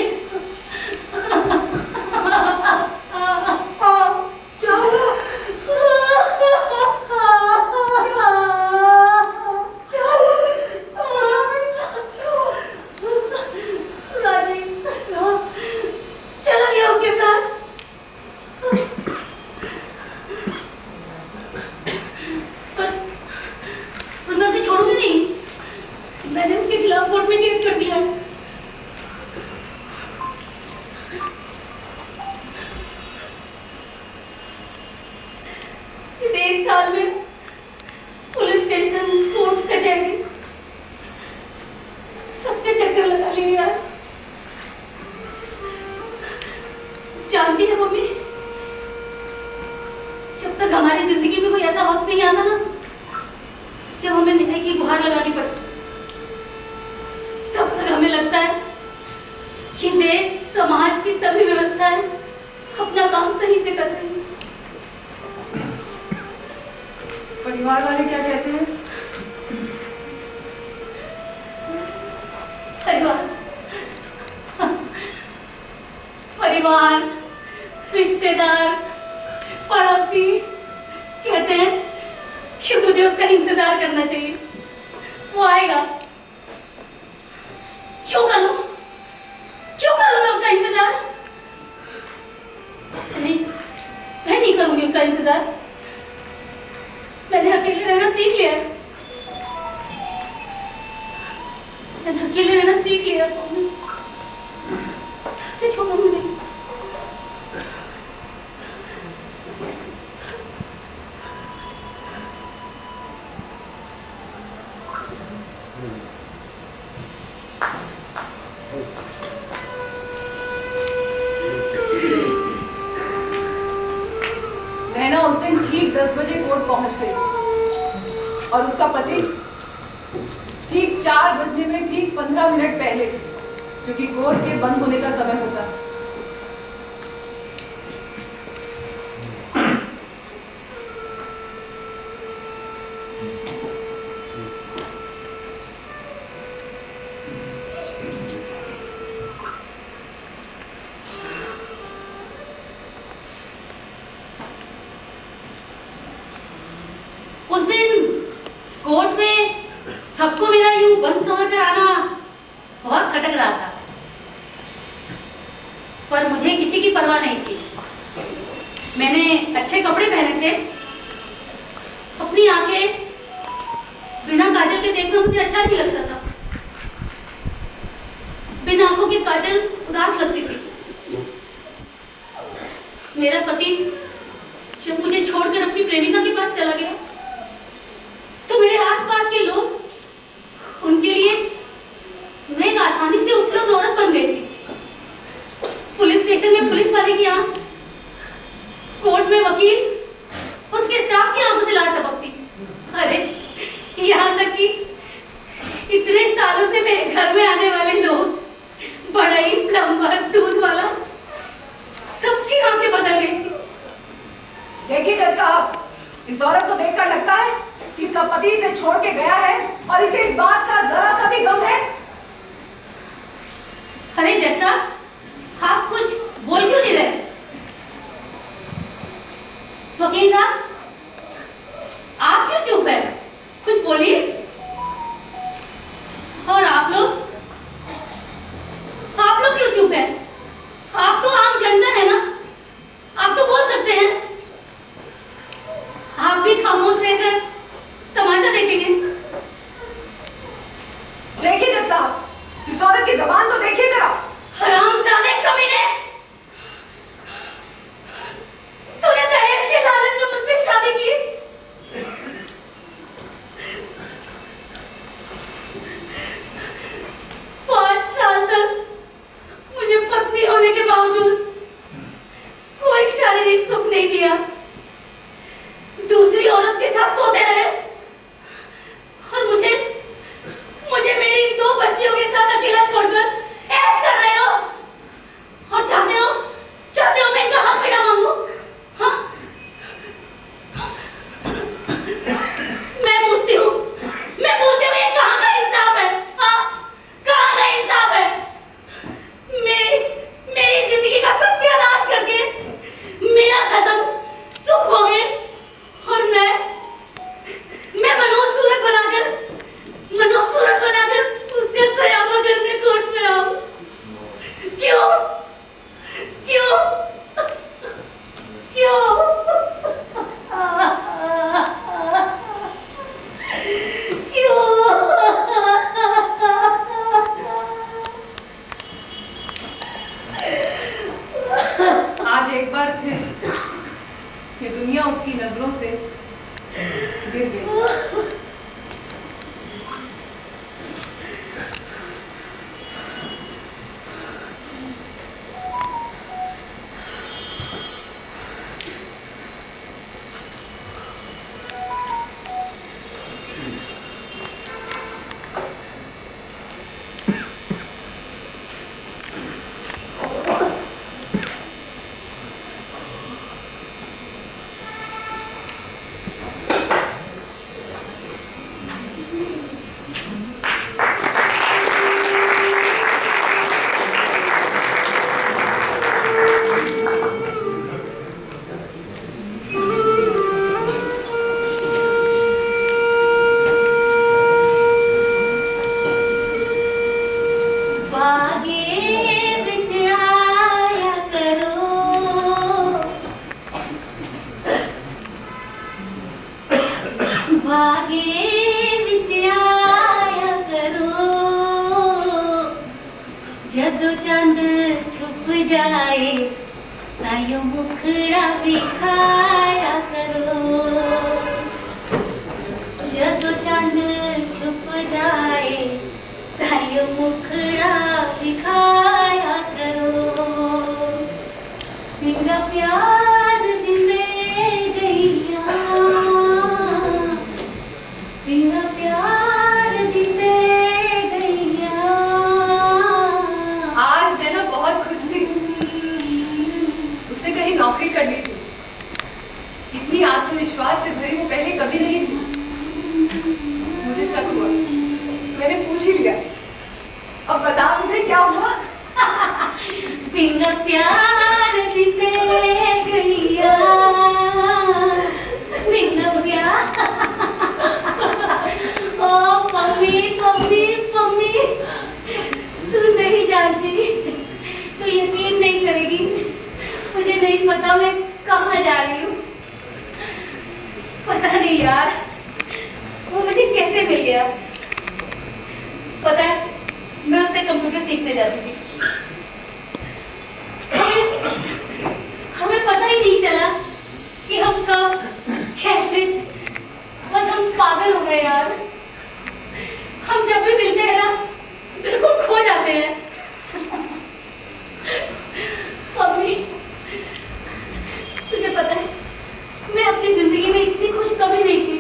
क्या हुआ? राजीव चला गया उसके साथ। पर मैं उसे छोड़ूंगी नहीं। मैंने उसके खिलाफ कोर्ट में केस कर दिया है। इस 1 साल में पुलिस स्टेशन, कोर्ट, कचहरी सबके चक्कर लगा लिए यार। जानती है मम्मी, जब तक हमारी जिंदगी में कोई ऐसा वक्त नहीं आता ना जब हमें न्याय की गुहार लगानी पड़ती, तब तक हमें लगता है कि देश, समाज की सभी व्यवस्थाएं अपना काम सही से कर रही हैं। परिवार वाले क्या कहते हैं? परिवार, रिश्तेदार, पड़ोसी कहते हैं कि मुझे उसका इंतजार करना चाहिए, वो आएगा। क्यों करूं मैं उसका इंतजार? नहीं, मैं नहीं करूंगी उसका इंतजार। मैंने अकेले रहना सीख लिया है। मैंने अकेले रहना सीख लिया है। उसे छोड़ूंगी नहीं। नैना उस दिन ठीक 10 बजे कोर्ट पहुंच गई और उसका पति ठीक 4 बजने में ठीक 15 मिनट पहले, क्योंकि कोर्ट के बंद होने का समय होता। कोर्ट में सबको मेरा यूं बंद समझ कर आना बहुत खटक रहा था, पर मुझे किसी की परवाह नहीं थी। मैंने अच्छे कपड़े पहने थे, अपनी आंखें बिना काजल के देखना मुझे अच्छा नहीं लगता था। बिना आंखों के काजल उदास लगती थी। मेरा पति जब मुझे छोड़कर अपनी प्रेमिका के पास चला गया तो मेरे आसपास के लोग उनके लिए मैं एक आसानी से उपलब्ध औरत बन गई थी। पुलिस स्टेशन में पुलिस वाले की आंख, कोर्ट में वकील और उसके स्टाफ की आंखों से लाल टपकती। अरे यहाँ तक कि इतने सालों से मेरे घर में आने वाले लोग, बढ़ई, प्लम्बर, दूध वाला, सबकी आंखें बदल गई थी। देखिए जज साहब, इस औरत को देखकर लगता है कि इसका पति इसे छोड़ के गया है और इसे इस बात का जरा सा भी गम है। अरे जैसा आप कुछ बोल क्यों नहीं रहे? वकील साहब, आप क्यों चुप है? कुछ बोलिए। और आप लोग क्यों चुप है? आप तो आम जनता है ना, आप तो बोल सकते हैं। आप भी खामोश रहकर तमाशा देखेंगे। देखिए जज साहब, इस औरत की जबान तो देखिए जरा। हरामजादे कमीने, तूने दहेज के लालच में मुझसे शादी की। पांच साल तक मुझे पत्नी होने के बावजूद कोई शारीरिक सुख नहीं दिया। दूसरी औरत के साथ सोते रहे और मुझे मेरी दो बच्चियों के साथ अकेला छोड़कर ऐश कर रहे हो। और चाहते हो मैं इनका हक बिना मांगू? हाँ? मैं पूछती हूँ ये कहाँ का इंसाफ है? हाँ? कहाँ का इंसाफ है? मेरी जिंदगी का सत्यानाश करके मेरा कसम सुख भोगे और मैं मनोसूरत बनाकर उसका सयामा करने कोर्ट में आऊं। क्यों? क्यों? क्यों? आज एक बार फिर ये दुनिया उसकी नजरों से गिर गई। चंद छुप जाए तायो मुखड़ा दिखाया करो। जब चंद छुप जाए तायो मुखड़ा दिखाया करो। मेरा प्यार दिले गईया, मेरा प्यार दिले गईया। आज नैना बहुत खुश थी, उसे कहीं नौकरी करनी थी। इतनी आत्मविश्वास से भरी वो पहले कभी नहीं थी। मुझे शक हुआ, मैंने पूछ ही लिया। अब बता मुझे क्या हुआ? बिना प्यार दिले गईया, बिना प्यार। कैसे मिल गया? पता है, मैं उससे कंप्यूटर सीखने जाती थी। हमें पता ही नहीं चला कि हम कब कैसे, बस हम पागल हो गए यार। हम जब भी मिलते हैं ना, बिल्कुल खो जाते हैं। मम्मी, तुझे पता है, मैं अपनी जिंदगी में इतनी खुश कभी नहीं थी।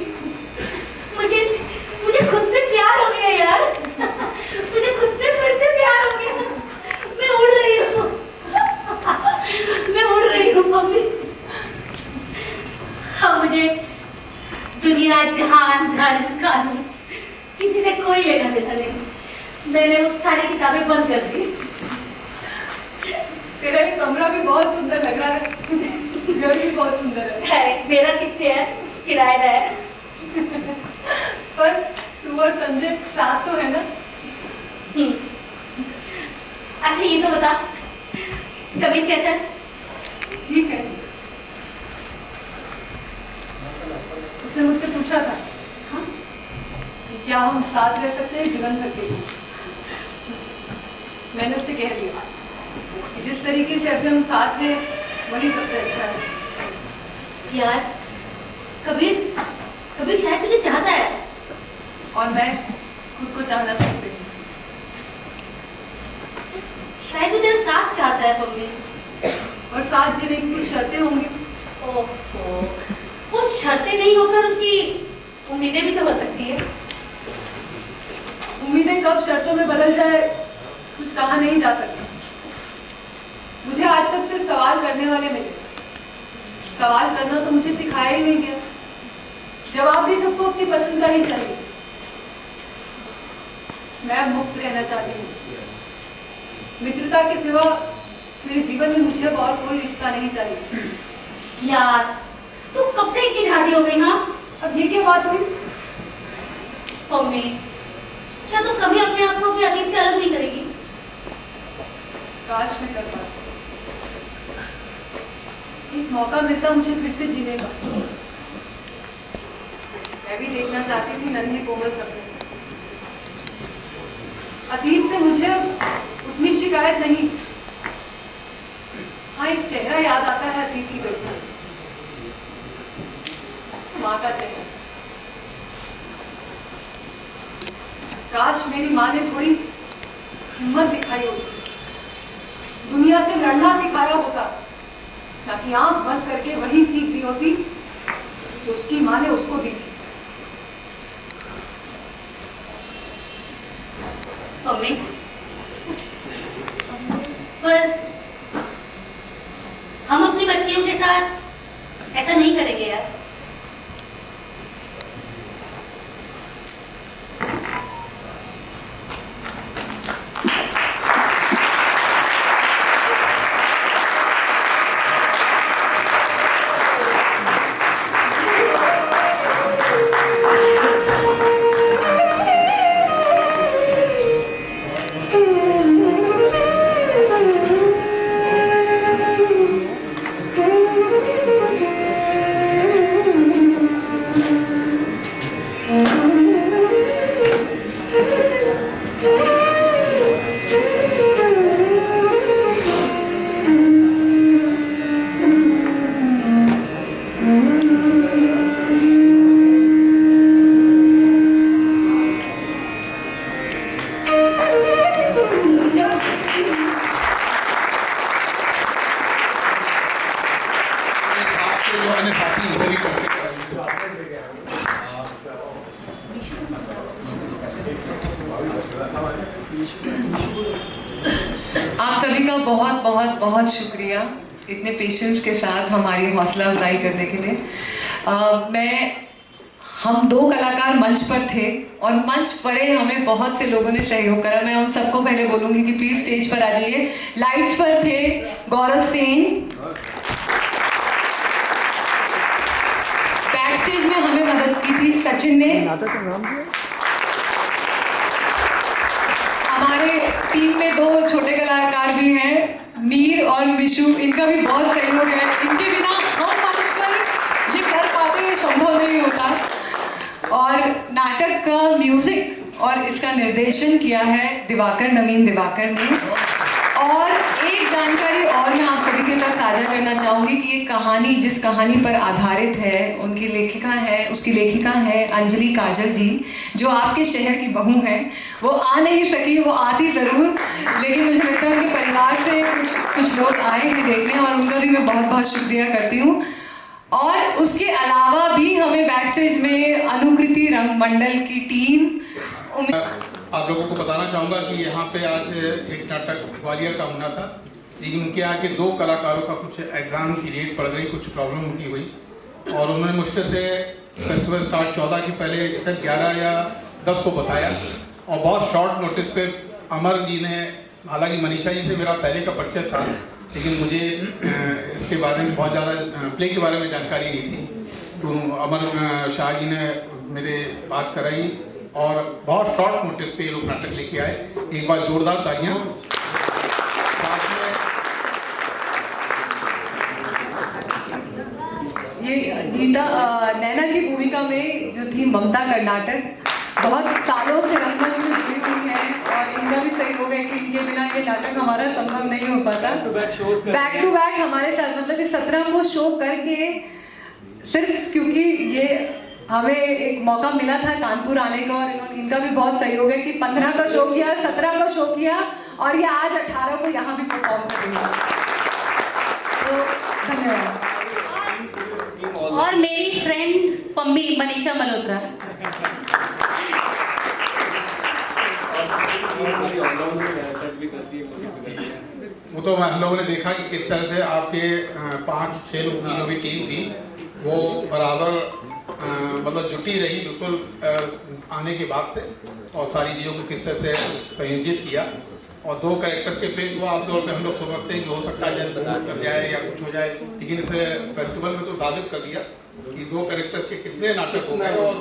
मुझे खुद से प्यार हो गया यार। मुझे खुद से फिर से प्यार हो गया। मैं उड़ रही हूँ। मैं उड़ रही हूँ मम्मी। अब मुझे दुनिया, जहान, धन, कानून, किसी से कोई लेना देना नहीं। मैंने वो सारी किताबें बंद कर दी। तेरा ये कमरा भी बहुत सुंदर लग रहा है। घर भी बहुत सुंदर है। मेरा कितने है? किराएदार है। पर तू और संजय साथ तो है ना? अच्छा ये तो बता, कबीर कैसा है? ठीक है। उसने मुझसे पूछा था, हाँ? कि क्या हम साथ रह सकते हैं जीवन भर के लिए? मैंने उससे कह दिया कि जिस तरीके से अभी हम साथ हैं वही सबसे अच्छा है। यार कबीर शायद तुझे चाहता है। और मैं खुद को चाहना चाहती हूँ। शायद वो तेरा साथ चाहता है मम्मी। और साथ जीने की कुछ शर्तें होंगी। ओहो, वो शर्तें नहीं होकर उसकी उम्मीदें भी तो हो सकती है। उम्मीदें कब शर्तों में बदल जाए कुछ कहा नहीं जा सकता। मुझे आज तक सिर्फ सवाल करने वाले मिले। सवाल करना तो मुझे सिखाया ही नहीं गया। जवाब भी सबको अपनी पसंद का ही चाहिए। मैं अब मुक्त रहना चाहती हूँ। मित्रता के सिवा मेरे जीवन में मुझे अब और कोई रिश्ता नहीं चाहिए। यार तू कब से इतनी ढाढ़ी हो गई? हाँ, अब ये क्या बात हुई? मम्मी, क्या तू कभी अपने आप को अपने अतीत से अलग नहीं करेगी? काश मैं कर पाती। एक मौका मिलता मुझे फिर से जीने का। मैं भी देखना चाहती थी नन्हे कोमल सपने। अतीत से मुझे उतनी शिकायत नहीं। हाँ, एक चेहरा याद आता है अतीत की घटना, माँ का चेहरा। काश मेरी माँ ने थोड़ी हिम्मत दिखाई होती, दुनिया से लड़ना सिखाया होता, ताकि आंख बंद करके वही सीख दी होती जो उसकी माँ ने उसको दी थी। मम्मी, पर हम अपनी बच्चियों के साथ ऐसा नहीं करेंगे यार। आप सभी का बहुत बहुत बहुत शुक्रिया इतने पेशेंस के साथ हमारी हौसला अफजाई करने के लिए। हम दो कलाकार मंच पर थे और मंच परे हमें बहुत से लोगों ने सहयोग करा। मैं उन सबको पहले बोलूंगी कि प्लीज स्टेज पर आ जाइए। लाइट्स पर थे गौरव सेन, बैक स्टेज में हमें मदद की थी सचिन ने। हमारे टीम में दो छोटे कलाकार भी हैं, नीर और विशु, इनका भी बहुत सहयोग है। इनके बिना हम मंच पर ये कर पाते, ये संभव नहीं होता। और नाटक का म्यूजिक और इसका निर्देशन किया है नवीन दिवाकर ने। और एक जानकारी और मैं आप सभी के साथ साझा करना चाहूँगी कि ये कहानी जिस कहानी पर आधारित है उसकी लेखिका है अंजलि काजल जी, जो आपके शहर की बहू हैं। वो आ नहीं सकी, वो आती ज़रूर, लेकिन मुझे लगता है उनके परिवार से कुछ लोग आए हैं देखने, और उनका भी मैं बहुत बहुत शुक्रिया करती हूँ। और उसके अलावा भी हमें बैक स्टेज में अनुकृति रंगमंडल की टीम। आप लोगों को बताना चाहूँगा कि यहाँ पे आज एक नाटक ग्वालियर का होना था, लेकिन उनके यहाँ के 2 कलाकारों का कुछ एग्ज़ाम की डेट पड़ गई, कुछ प्रॉब्लम उनकी हुई, और उन्होंने मुश्किल से फेस्टिवल स्टार्ट 14 की पहले शायद 11 या 10 को बताया। और बहुत शॉर्ट नोटिस पे अमर जी ने, हालांकि मनीषा जी से मेरा पहले का परिचय था, लेकिन मुझे इसके बारे में बहुत ज़्यादा प्ले के बारे में जानकारी नहीं थी, तो अमर शाह जी ने मेरे बात कराई और बहुत शॉर्ट नोटिस पे ये लोग नाटक लेके आए। एक बार जोरदार तालियां। ये गीता नैना की भूमिका में जो थी ममता कर्नाटक, बहुत सालों से रंगमंच में जुड़ी हुई है, और इनका भी सही हो गया कि इनके बिना ये नाटक हमारा संभव नहीं हो पाता। बैक टू बैक हमारे साथ, मतलब कि 17 को शो करके, सिर्फ क्योंकि ये हमें एक मौका मिला था कानपुर आने का, और इनका भी बहुत सही हो गया कि 15 का शो किया, 17 का शो किया, और ये आज 18 को यहाँ भी परफॉर्म करेंगे। तो धन्यवाद। और मेरी फ्रेंड पम्मी मनीषा मल्होत्रा। वो तो हम लोगों ने देखा कि किस तरह से आपके 5-6 लोगों की जो भी टीम थी वो बराबर मतलब जुटी रही बिल्कुल आने के बाद से, और सारी चीज़ों को किस तरह से संयोजित किया। और 2 कैरेक्टर्स के पे वो आमतौर पे हम लोग समझते हैं कि हो सकता है जब बोर कर जाए या कुछ हो जाए, लेकिन इस फेस्टिवल में तो साबित कर दिया कि 2 कैरेक्टर्स के कितने नाटक हो गए, और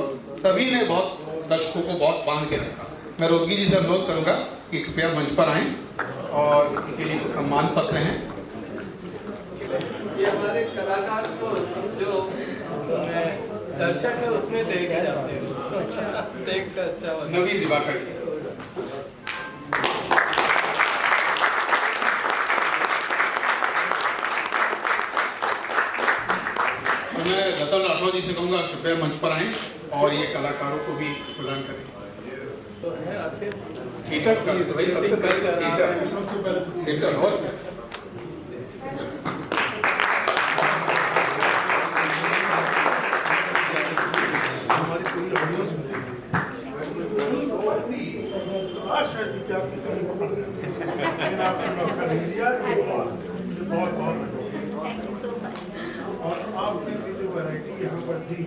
सभी ने बहुत दर्शकों को बहुत बांध के रखा। मैं रोदगी जी से अनुरोध करूँगा कि कृपया मंच पर आएँ, और इनके लिए कुछ सम्मान पत्र हैं। ये हमारे कलाकार को जो दर्शक है उसमें देखे जाते हैं, देख कर अच्छा होता है। नवीन दिवाकर जी। तो मैं रतन राठौर जी से कहूँगा कृपया मंच पर आएँ और ये कलाकारों को भी प्रदान करें। तो है आखिर थिएटर का भाई सबसे पहले थिएटर और और आपने जो वैरायटी यहाँ पर दी,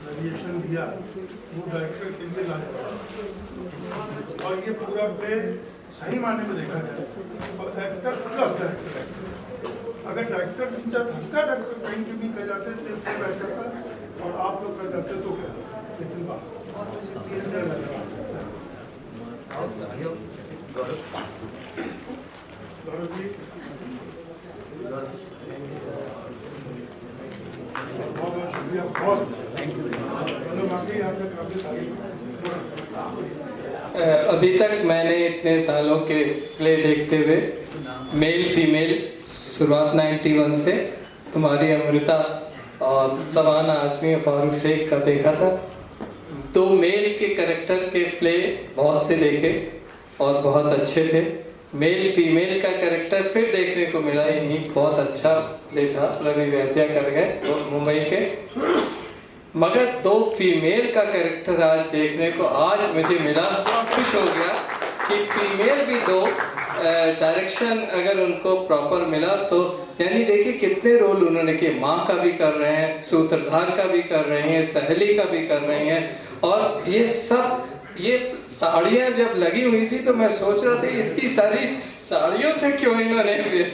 वेरिएशन दिया, वो डायरेक्टर के लिए लाजवाब। और ये पूरा प्ले सही मायने में देखा जाए और एक्टर पूरा डायरेक्टर है। अगर डायरेक्टर धक्का डायरेक्टर कहीं भी कर जाते तो प्ले बैठ जाता, और आप लोग कर जाते तो क्या, लेकिन गौरव जी बहुत शुक्रिया, बहुत आपने काफी सारी। अभी तक मैंने इतने सालों के प्ले देखते हुए मेल फीमेल शुरुआत 91 से तुम्हारी अमृता और सवाना आजमी और फारूक शेख का देखा था। तो मेल के कैरेक्टर के प्ले बहुत से देखे और बहुत अच्छे थे। मेल फीमेल का कैरेक्टर फिर देखने को मिला, यही बहुत अच्छा प्ले था, रवि वैद्या कर गए मुंबई के। मगर 2 फीमेल का कैरेक्टर आज देखने को आज मुझे मिला, खुश हो गया कि फीमेल भी 2 डायरेक्शन अगर उनको प्रॉपर मिला तो, यानी देखिए कितने रोल उन्होंने किए। माँ का भी कर रहे हैं, सूत्रधार का भी कर रहे हैं, सहेली का भी कर रहे हैं, और ये सब ये साड़ियाँ जब लगी हुई थी तो मैं सोच रहा था इतनी सारी साड़ियों से क्यों इन्होंने,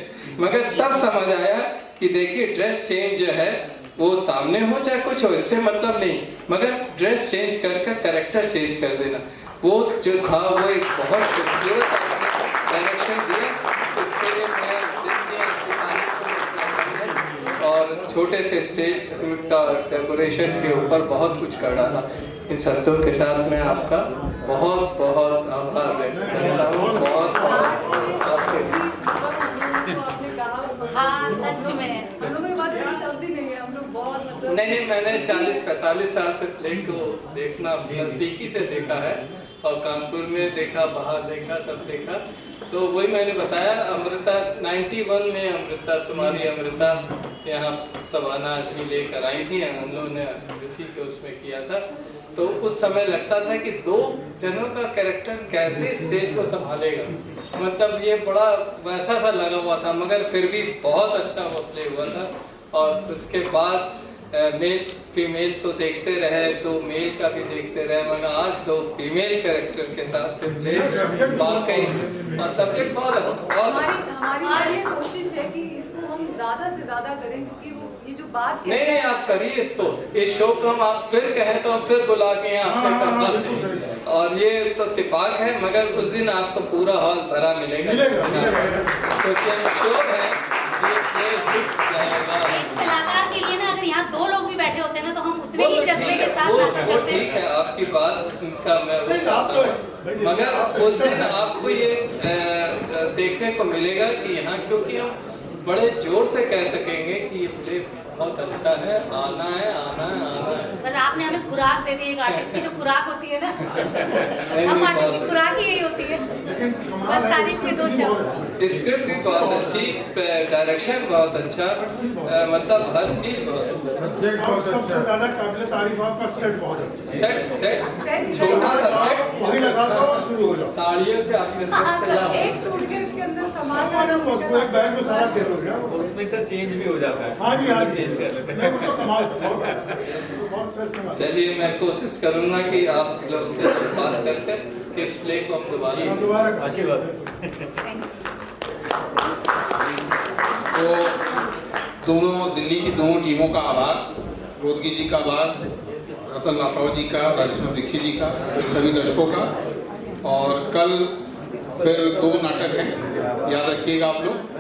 मगर तब समझ आया कि देखिए ड्रेस चेंज जो है वो सामने हो चाहे कुछ हो, इससे मतलब नहीं, मगर ड्रेस चेंज करके कैरेक्टर चेंज कर देना, वो जो था वो एक बहुत खूबसूरत डायरेक्शन दिया। इसके लिए मैं जितनी और छोटे से स्टेज का डेकोरेशन के ऊपर बहुत कुछ कर डाला। इन शब्दों के साथ मैं आपका बहुत बहुत आभार व्यक्त करता हूँ। बहुत आपके आपने कहा हाँ सच में हम लोगों की बात में शब्द ही नहीं है, हम लोग बहुत मतलब नहीं, मैंने 40-45 साल से प्ले को देखना नज़दीकी से देखा है और कानपुर में देखा, बाहर देखा, सब देखा। तो वही मैंने बताया, अमृता 91 में अमृता, तुम्हारी अमृता यहाँ सवाना आजमी लेकर आई थी, हम लोगों ने इसी के उसमें किया था। तो उस समय लगता था कि दो जनों का कैरेक्टर कैसे स्टेज को संभालेगा, मतलब ये बड़ा वैसा सा लगा हुआ था, मगर फिर भी बहुत अच्छा वो प्ले हुआ था। और उसके बाद मेल फीमेल तो देखते रहे, तो मेल का भी देखते रहे, मगर आज दो फीमेल कैरेक्टर के साथ से प्ले वाकई और सब्जेक्ट बहुत अच्छा, बहुत अच्छा। हमारी ये कोशिश है कि इसको हम ज़्यादा से ज़्यादा करें, क्योंकि वो ये जो बात नहीं, आप करिए इसको, इस शो को हम आप फिर कहें तो हम फिर बुला के आपसे करना। और ये तो इत्तेफाक है, मगर उस दिन आपको पूरा हॉल भरा मिलेगा। तो शो है ये कलाकार के लिए ना, अगर यहाँ 2 लोग भी बैठे होते हैं ना, तो हम उतने ही जज्बे के साथ नाटक वो करते ठीक हैं। है, आपकी बात का मैं वो करता हूँ, मगर उस दिन आपको ये देखने को मिलेगा कि यहाँ, क्योंकि हम बड़े जोर से कह सकेंगे कि ये प्ले बहुत अच्छा है, आना है, आना है, आना है। बस आपने हमें खुराक दे दी, एक आर्टिस्ट की जो खुराक होती है ना, हम आर्टिस्ट की खुराक ही यही होती है, बस तारीफ के 2 शब्द। स्क्रिप्ट भी बहुत अच्छी, डायरेक्शन बहुत अच्छा, मतलब हर चीज बहुत अच्छा। और सबसे ज्यादा काबिल तारीफ आपका सेट बहुत अच्छा। सेट छोटा सा सेट, वही लगा दो और शुरू हो जाओ। साड़ियों से आपने सेट सजा एक सूटकेस के अंदर सामान पूरे बैग में सारा तेल हो गया। उसमें सर चेंज भी हो जाता है। हाँ जी, हाँ जी, चेंज कर लेते हैं। नहीं, वो तो कमाल था, बहुत सही कमाल। चलिए, मैं कोशिश करूंगा कि आप लोग से बात करके कि इस प्ले को हम दोबारा आशीर्वाद। तो दोनों दिल्ली की दोनों टीमों का आभार, रोदगी जी का आभार, रतन राठौर जी का, राजेश्वर दीक्षित जी का, सभी दर्शकों का। और कल फिर 2 नाटक हैं, याद रखिएगा आप लोग।